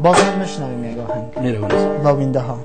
باز هم بشنویم یک آهنگ. میره لاوینده ها.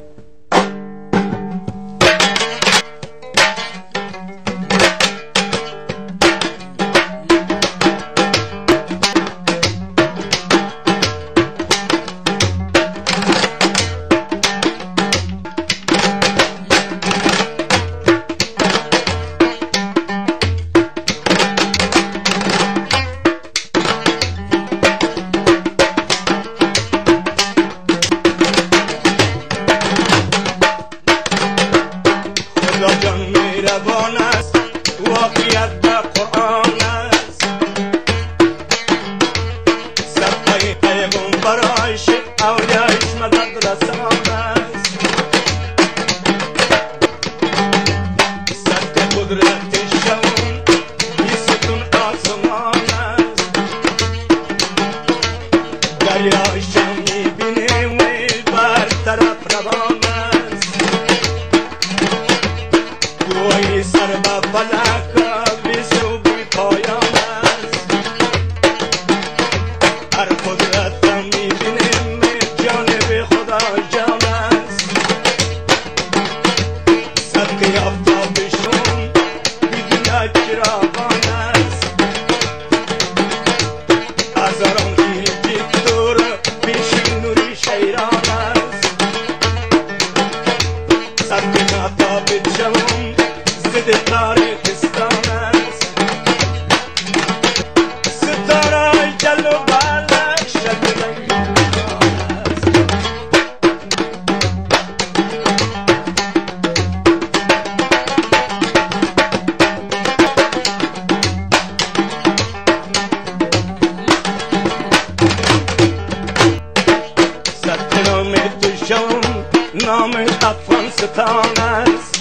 نام افغانستان است،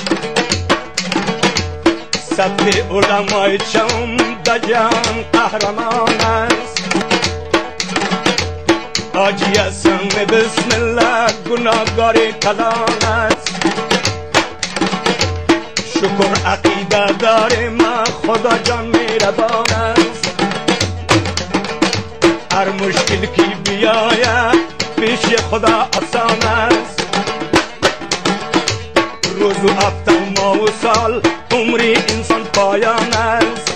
سبک علمای چون دجان قهرمان است. حاجی حسن بسم الله گناهگار کلان است. شکر عقیده داریم ما خدا جان مهربان است. هر مشکل کی بیاید پیش خدا آسان است. روز و هفته ماه و سال عمری انسان پایان است.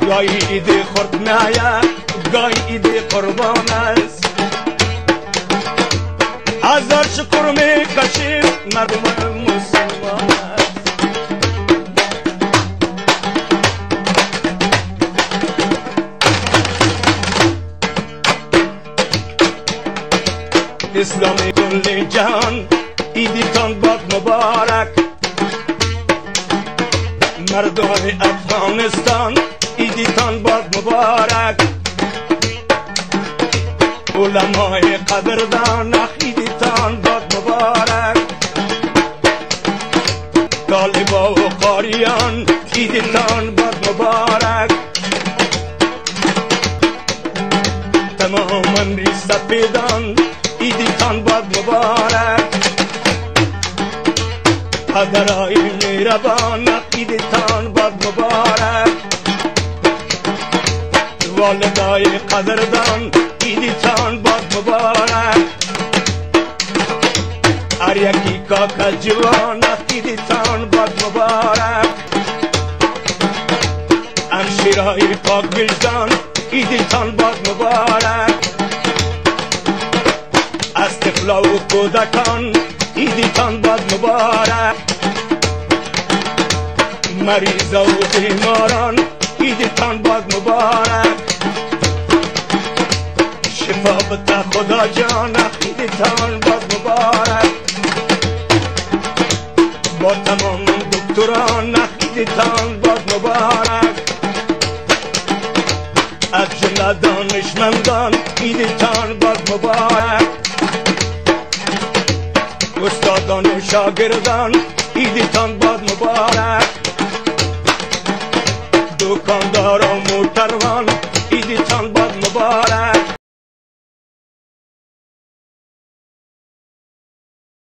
گاهی عید خورد میآید گاهی عید قربان است. هزار شکر میکشیم مردم مسلمان است. اسلامی کل جهان عیدتان باد مبارک. مردم افغانستان عیدتان باد مبارک. علمای قدردان عیدتان باد مبارک. طالبا و قاریان عیدتان باد مبارک. تماما سپیدان عیدتان باد مبارک. پدرای مهربان عیدتان باد مبارک. والدای قدردان عیدتان باد مبارک. هر یکی کاکا جوان عیدتان باد مبارک. همشیرهای پاک وجدان عیدتان باد مبارک. از طفلا و کودکان عیدتان باد مبارک. مریضا و بیماران عیدتان باد مبارک. شفا بده خدا جان عیدتان باد مبارک. با تمام دکتران عیدتان باد مبارک. از جمله دانشمندان عیدتان باد مبارک. استادان و شاگردان عیدتان باد مبارک. دکاندار و موتروان عیدتان باد مبارک.